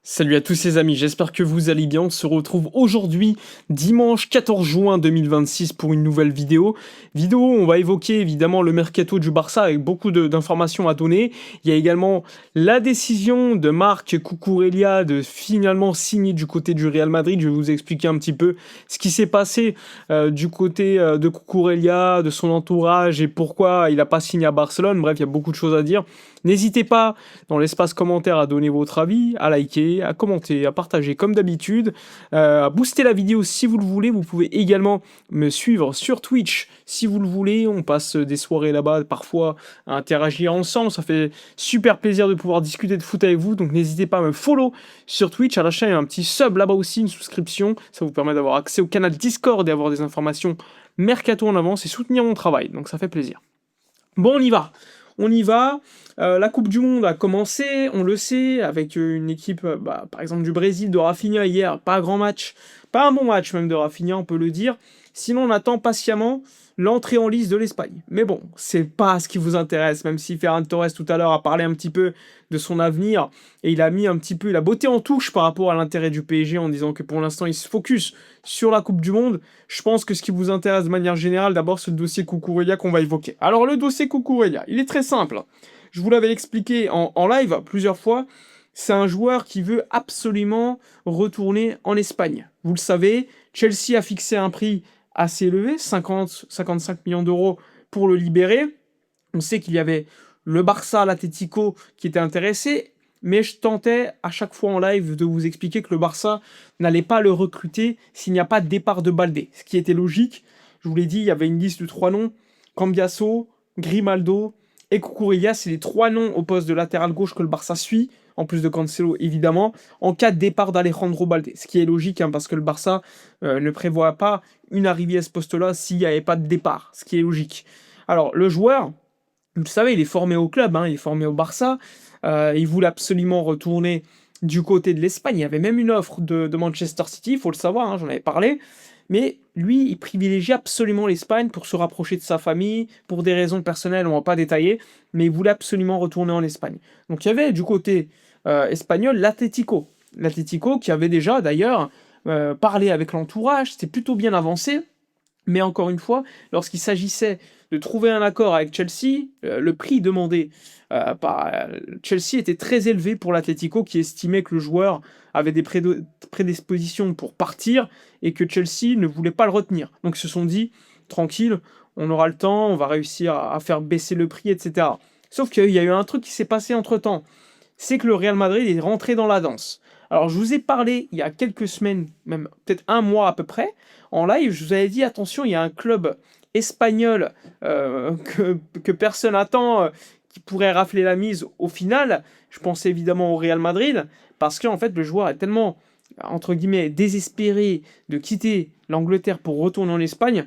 Salut à tous les amis, j'espère que vous allez bien. On se retrouve aujourd'hui, dimanche 14 juin 2026 pour une nouvelle vidéo. Vidéo où on va évoquer évidemment le mercato du Barça avec beaucoup d'informations à donner. Il y a également la décision de Marc Cucurella de finalement signer du côté du Real Madrid. Je vais vous expliquer un petit peu ce qui s'est passé du côté de Cucurella, de son entourage et pourquoi il n'a pas signé à Barcelone. Bref, il y a beaucoup de choses à dire. N'hésitez pas dans l'espace commentaire à donner votre avis, à liker, à commenter, à partager comme d'habitude, à booster la vidéo si vous le voulez. Vous pouvez également me suivre sur Twitch si vous le voulez. On passe des soirées là-bas parfois à interagir ensemble. Ça fait super plaisir de pouvoir discuter de foot avec vous. Donc n'hésitez pas à me follow sur Twitch, à lâcher un petit sub là-bas aussi, une souscription. Ça vous permet d'avoir accès au canal Discord et avoir des informations mercato en avance et soutenir mon travail. Donc ça fait plaisir. Bon, on y va. On y va. La Coupe du Monde a commencé, on le sait, avec une équipe, par exemple du Brésil, de Rafinha hier. Pas un grand match, pas un bon match même de Rafinha, on peut le dire. Sinon, on attend patiemment l'entrée en lice de l'Espagne. Mais bon, c'est pas ce qui vous intéresse, même si Ferran Torres tout à l'heure a parlé un petit peu de son avenir, et il a mis un petit peu la beauté en touche par rapport à l'intérêt du PSG en disant que pour l'instant il se focus sur la Coupe du Monde. Je pense que ce qui vous intéresse de manière générale, d'abord c'est le dossier Cucurella qu'on va évoquer. Alors le dossier Cucurella, il est très simple. Je vous l'avais expliqué en live plusieurs fois. C'est un joueur qui veut absolument retourner en Espagne. Vous le savez, Chelsea a fixé un prix assez élevé, 50-55 millions d'euros pour le libérer. On sait qu'il y avait le Barça, l'Atlético qui étaient intéressés, mais je tentais à chaque fois en live de vous expliquer que le Barça n'allait pas le recruter s'il n'y a pas de départ de Baldé, ce qui était logique. Je vous l'ai dit, il y avait une liste de 3 noms, Cambiasso, Grimaldo et Cucurella, c'est les 3 noms au poste de latéral gauche que le Barça suit, en plus de Cancelo évidemment, en cas de départ d'Alejandro Baldé, ce qui est logique hein, parce que le Barça ne prévoit pas une arrivée à ce poste-là s'il n'y avait pas de départ, ce qui est logique. Alors le joueur, vous le savez, il est formé au club, hein, il est formé au Barça. Il voulait absolument retourner du côté de l'Espagne. Il y avait même une offre de Manchester City, il faut le savoir, hein, j'en avais parlé. Mais lui, il privilégie absolument l'Espagne pour se rapprocher de sa famille, pour des raisons personnelles, on ne va pas détailler, mais il voulait absolument retourner en Espagne. Donc il y avait du côté espagnol l'Atlético. L'Atlético qui avait déjà d'ailleurs parlé avec l'entourage, c'était plutôt bien avancé. Mais encore une fois, lorsqu'il s'agissait de trouver un accord avec Chelsea, le prix demandé par Chelsea était très élevé pour l'Atlético qui estimait que le joueur avait des prédispositions pour partir et que Chelsea ne voulait pas le retenir. Donc ils se sont dit, tranquille, on aura le temps, on va réussir à faire baisser le prix, etc. Sauf qu'il y a eu un truc qui s'est passé entre-temps, c'est que le Real Madrid est rentré dans la danse. Alors je vous ai parlé il y a quelques semaines, même peut-être un mois à peu près, en live, je vous avais dit attention, il y a un club espagnol que personne attend, qui pourrait rafler la mise au final. Je pense évidemment au Real Madrid, parce qu'en fait le joueur est tellement, entre guillemets, désespéré de quitter l'Angleterre pour retourner en Espagne,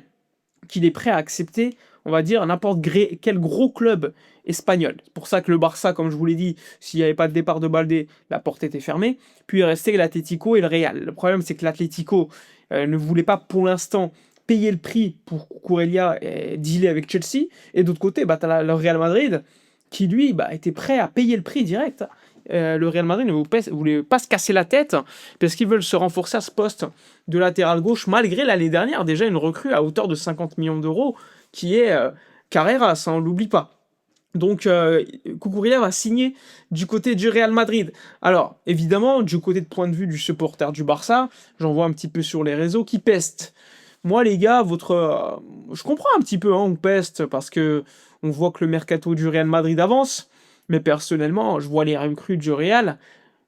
qu'il est prêt à accepter, on va dire, n'importe quel gros club espagnol. C'est pour ça que le Barça, comme je vous l'ai dit, s'il n'y avait pas de départ de Baldé, la porte était fermée. Puis il restait l'Atlético et le Real. Le problème, c'est que l'Atlético ne voulait pas pour l'instant payer le prix pour Cucurella et dealer avec Chelsea. Et d'autre côté, tu as le Real Madrid qui, lui, était prêt à payer le prix direct. Le Real Madrid ne voulait pas se casser la tête parce qu'ils veulent se renforcer à ce poste de latéral gauche, malgré l'année dernière déjà une recrue à hauteur de 50 millions d'euros qui est Carreras, on ne l'oublie pas. Donc Cucurella va signer du côté du Real Madrid. Alors évidemment, du côté de point de vue du supporter du Barça, j'en vois un petit peu sur les réseaux qui pestent. Moi les gars, je comprends un petit peu, hein, on peste parce que on voit que le mercato du Real Madrid avance. Mais personnellement, je vois les recrues du Real,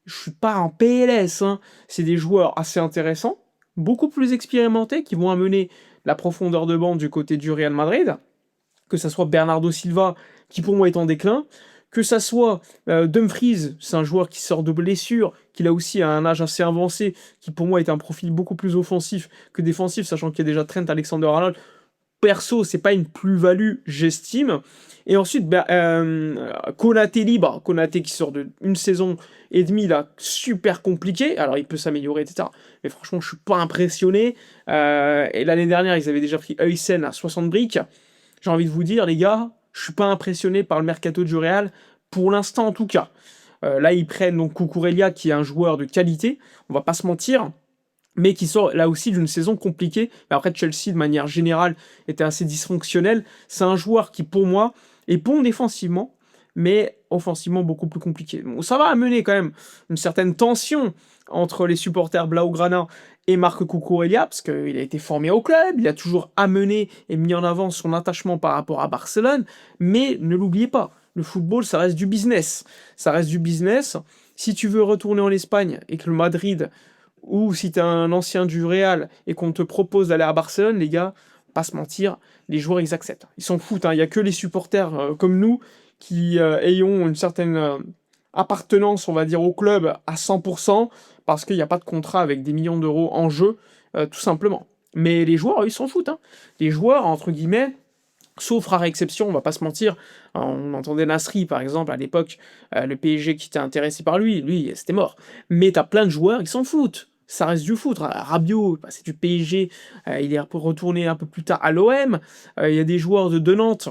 je suis pas en PLS. Hein. C'est des joueurs assez intéressants, beaucoup plus expérimentés, qui vont amener la profondeur de banc du côté du Real Madrid. Que ça soit Bernardo Silva, qui pour moi est en déclin, que ça soit Dumfries, c'est un joueur qui sort de blessure, qui là aussi a un âge assez avancé, qui pour moi est un profil beaucoup plus offensif que défensif, sachant qu'il y a déjà Trent Alexander-Arnold. Perso, c'est pas une plus-value, j'estime. Et ensuite, Konaté libre. Konaté qui sort d'une saison et demie, là, super compliqué. Alors, il peut s'améliorer, etc. Mais franchement, je suis pas impressionné. Et l'année dernière, ils avaient déjà pris Huysen à 60 briques. J'ai envie de vous dire, les gars, je suis pas impressionné par le mercato du Real, pour l'instant en tout cas. Là, ils prennent donc Cucurella, qui est un joueur de qualité, on va pas se mentir, mais qui sort là aussi d'une saison compliquée. Mais après, Chelsea, de manière générale, était assez dysfonctionnel. C'est un joueur qui, pour moi, est bon défensivement, mais offensivement beaucoup plus compliqué. Bon, ça va amener quand même une certaine tension entre les supporters Blaugrana et Marc Cucurella, parce qu'il a été formé au club, il a toujours amené et mis en avant son attachement par rapport à Barcelone, mais ne l'oubliez pas, le football, ça reste du business. Ça reste du business. Si tu veux retourner en Espagne et que le Madrid, ou si tu es un ancien du Real et qu'on te propose d'aller à Barcelone, les gars, pas se mentir, les joueurs ils acceptent. Ils s'en foutent, hein. Il n'y a que les supporters comme nous qui ayons une certaine appartenance, on va dire, au club à 100%, parce qu'il n'y a pas de contrat avec des millions d'euros en jeu, tout simplement. Mais les joueurs, eux, ils s'en foutent, hein. Les joueurs, entre guillemets, sauf rare exception, on va pas se mentir, on entendait Nasri par exemple à l'époque, le PSG qui était intéressé par lui c'était mort. Mais t'as plein de joueurs, ils s'en foutent. Ça reste du foot. Rabiot, bah, c'est du PSG, il est retourné un peu plus tard à l'OM. Il y a des joueurs de Nantes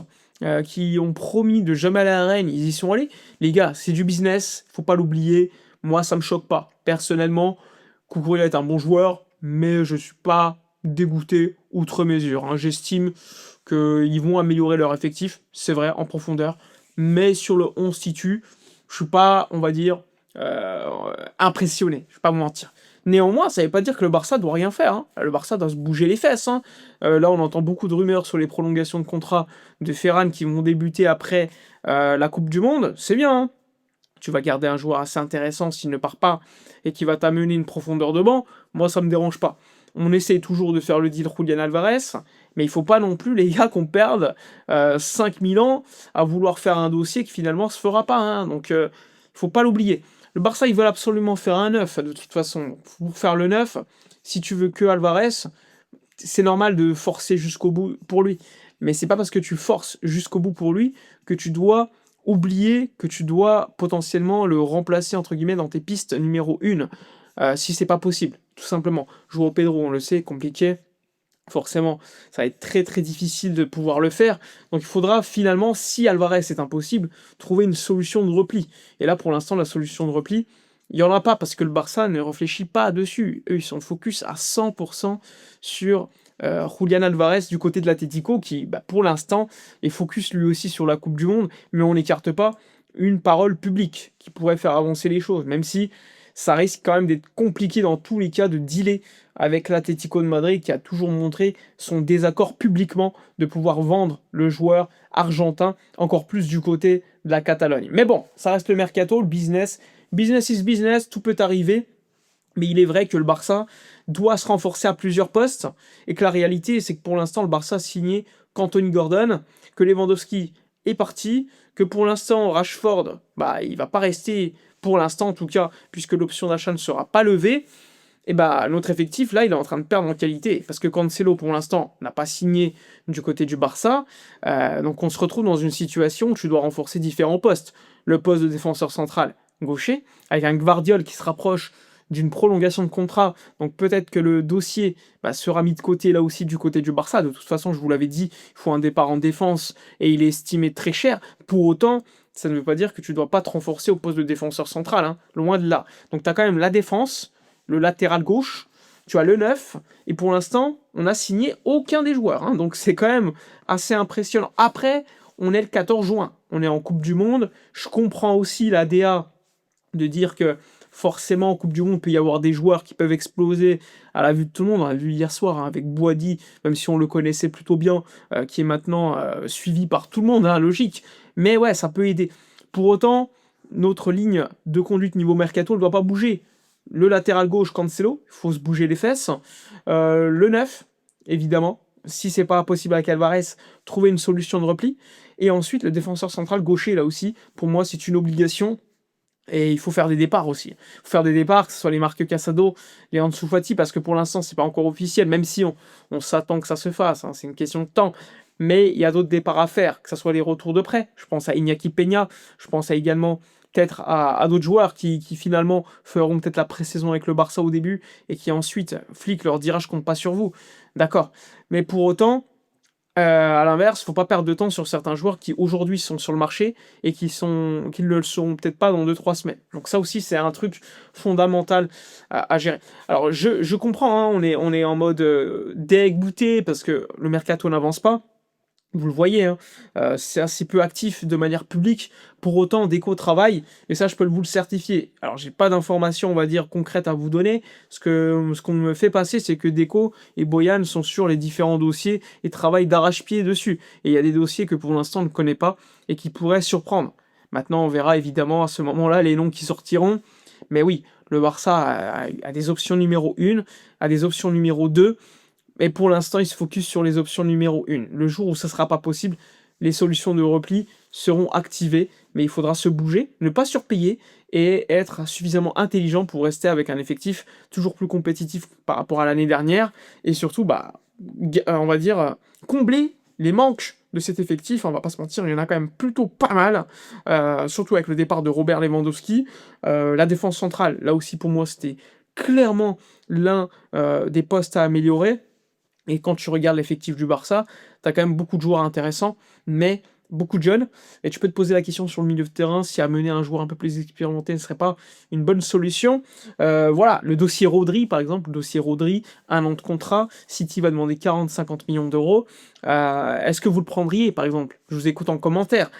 qui ont promis de jamais aller à Rennes, ils y sont allés. Les gars, c'est du business, faut pas l'oublier. Moi, ça me choque pas. Personnellement, Cucurella est un bon joueur, mais je suis pas dégoûté outre mesure, hein. J'estime qu'ils vont améliorer leur effectif, c'est vrai, en profondeur, mais sur le 11 titu, je suis pas, on va dire, impressionné, je vais pas vous mentir. Néanmoins, ça ne veut pas dire que le Barça doit rien faire, hein. Le Barça doit se bouger les fesses, hein. Là, on entend beaucoup de rumeurs sur les prolongations de contrat de Ferran qui vont débuter après la Coupe du Monde. C'est bien, hein. Tu vas garder un joueur assez intéressant s'il ne part pas et qui va t'amener une profondeur de banc. Moi, ça me dérange pas. On essaye toujours de faire le deal Julian Alvarez, mais il faut pas non plus, les gars, qu'on perde 5000 ans à vouloir faire un dossier qui finalement se fera pas, hein. Donc, il faut pas l'oublier. Le Barça, ils veulent absolument faire un 9, de toute façon. Pour faire le 9, si tu veux que Alvarez, c'est normal de forcer jusqu'au bout pour lui. Mais c'est pas parce que tu forces jusqu'au bout pour lui que tu dois oublier que tu dois potentiellement le remplacer entre guillemets dans tes pistes numéro 1, si c'est pas possible, tout simplement. Jouer au Pedro, on le sait, compliqué. Forcément, ça va être très très difficile de pouvoir le faire. Donc il faudra finalement, si Alvarez est impossible, trouver une solution de repli. Et là, pour l'instant, la solution de repli, il n'y en a pas parce que le Barça ne réfléchit pas dessus. Eux, ils sont focus à 100% sur Julian Alvarez du côté de l'Atlético qui, bah, pour l'instant, est focus lui aussi sur la Coupe du Monde, mais on n'écarte pas une parole publique qui pourrait faire avancer les choses, même si ça risque quand même d'être compliqué dans tous les cas de dealer avec l'Atlético de Madrid qui a toujours montré son désaccord publiquement de pouvoir vendre le joueur argentin encore plus du côté de la Catalogne. Mais bon, ça reste le mercato, le business. Business is business, tout peut arriver. Mais il est vrai que le Barça doit se renforcer à plusieurs postes et que la réalité, c'est que pour l'instant, le Barça a signé qu'Anthony Gordon, que Lewandowski est parti, que pour l'instant, Rashford, bah, il va pas rester, pour l'instant en tout cas, puisque l'option d'achat ne sera pas levée. Et bah, notre effectif, là, il est en train de perdre en qualité. Parce que Cancelo, pour l'instant, n'a pas signé du côté du Barça. Donc on se retrouve dans une situation où tu dois renforcer différents postes. Le poste de défenseur central gaucher, avec un Gvardiol qui se rapproche d'une prolongation de contrat. Donc peut-être que le dossier sera mis de côté là aussi du côté du Barça. De toute façon, je vous l'avais dit, il faut un départ en défense et il est estimé très cher. Pour autant, ça ne veut pas dire que tu ne dois pas te renforcer au poste de défenseur central, hein. Loin de là. Donc tu as quand même la défense, le latéral gauche, tu as le 9, et pour l'instant, on n'a signé aucun des joueurs, hein. Donc c'est quand même assez impressionnant. Après, on est le 14 juin, on est en Coupe du Monde. Je comprends aussi la DA de dire que forcément en Coupe du Monde, il peut y avoir des joueurs qui peuvent exploser à la vue de tout le monde. On l'a vu hier soir, hein, avec Boadi, même si on le connaissait plutôt bien, qui est maintenant suivi par tout le monde, hein, logique. Mais ouais, ça peut aider. Pour autant, notre ligne de conduite niveau mercato ne doit pas bouger. Le latéral gauche, Cancelo, il faut se bouger les fesses. Le 9, évidemment. Si c'est pas possible avec Alvarez, trouver une solution de repli. Et ensuite, le défenseur central gaucher, là aussi, pour moi, c'est une obligation. Et il faut faire des départs aussi. Il faut faire des départs, que ce soit les Marc Casado, les Ansu Fati, parce que pour l'instant, c'est pas encore officiel, même si on s'attend que ça se fasse, hein, c'est une question de temps. Mais il y a d'autres départs à faire, que ce soit les retours de prêt. Je pense à Iñaki Peña, je pense à également peut-être à d'autres joueurs qui finalement feront peut-être la pré-saison avec le Barça au début et qui ensuite, Flick leur dira je compte pas sur vous. D'accord. Mais pour autant, À l'inverse, faut pas perdre de temps sur certains joueurs qui aujourd'hui sont sur le marché et qui ne le seront peut-être pas dans 2-3 semaines. Donc ça aussi, c'est un truc fondamental à gérer. Alors je comprends, hein, on est en mode, dégoûté parce que le mercato n'avance pas. Vous le voyez, hein, c'est assez peu actif de manière publique. Pour autant, Deco travaille et ça, je peux vous le certifier. Alors, j'ai pas d'informations, on va dire, concrètes à vous donner. Ce qu'on me fait passer, c'est que Deco et Boyan sont sur les différents dossiers et travaillent d'arrache-pied dessus. Et il y a des dossiers que pour l'instant, on ne connaît pas et qui pourraient surprendre. Maintenant, on verra évidemment à ce moment-là les noms qui sortiront. Mais oui, le Barça a des options numéro 1, a des options numéro 2. Mais pour l'instant, il se focus sur les options numéro 1. Le jour où ça ne sera pas possible, les solutions de repli seront activées, mais il faudra se bouger, ne pas surpayer et être suffisamment intelligent pour rester avec un effectif toujours plus compétitif par rapport à l'année dernière et surtout, on va dire, combler les manques de cet effectif. On va pas se mentir, il y en a quand même plutôt pas mal, surtout avec le départ de Robert Lewandowski. La défense centrale, là aussi pour moi, c'était clairement l'un des postes à améliorer. Et quand tu regardes l'effectif du Barça, tu as quand même beaucoup de joueurs intéressants, mais beaucoup de jeunes. Et tu peux te poser la question sur le milieu de terrain, si amener un joueur un peu plus expérimenté ne serait pas une bonne solution. Voilà, le dossier Rodri, par exemple, le dossier Rodri, 1 an de contrat, City va demander 40-50 millions d'euros. Est-ce que vous le prendriez, par exemple? Je vous écoute en commentaire.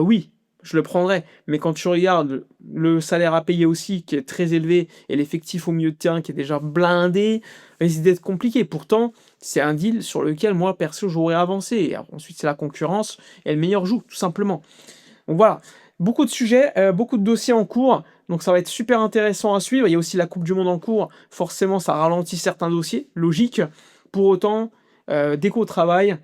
Oui, je le prendrais. Mais quand tu regardes le salaire à payer aussi, qui est très élevé, et l'effectif au milieu de terrain qui est déjà blindé, risque d'être compliqué. Pourtant, c'est un deal sur lequel moi, perso, j'aurais avancé. Et ensuite, c'est la concurrence et le meilleur joue, tout simplement. Donc voilà, beaucoup de sujets, beaucoup de dossiers en cours. Donc ça va être super intéressant à suivre. Il y a aussi la Coupe du Monde en cours. Forcément, ça ralentit certains dossiers, logique. Pour autant, Déco travaille.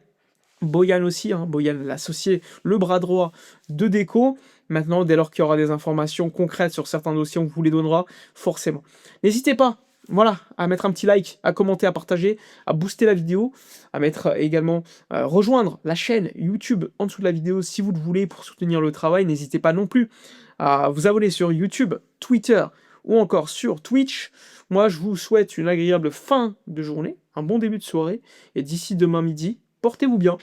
Boyan aussi, hein, Boyan l'associé, le bras droit de Deco. Maintenant, dès lors qu'il y aura des informations concrètes sur certains dossiers, on vous les donnera forcément. N'hésitez pas, voilà, à mettre un petit like, à commenter, à partager, à booster la vidéo, à mettre également, rejoindre la chaîne YouTube en dessous de la vidéo si vous le voulez pour soutenir le travail. N'hésitez pas non plus à vous abonner sur YouTube, Twitter ou encore sur Twitch. Moi, je vous souhaite une agréable fin de journée, un bon début de soirée, et d'ici demain midi, portez-vous bien.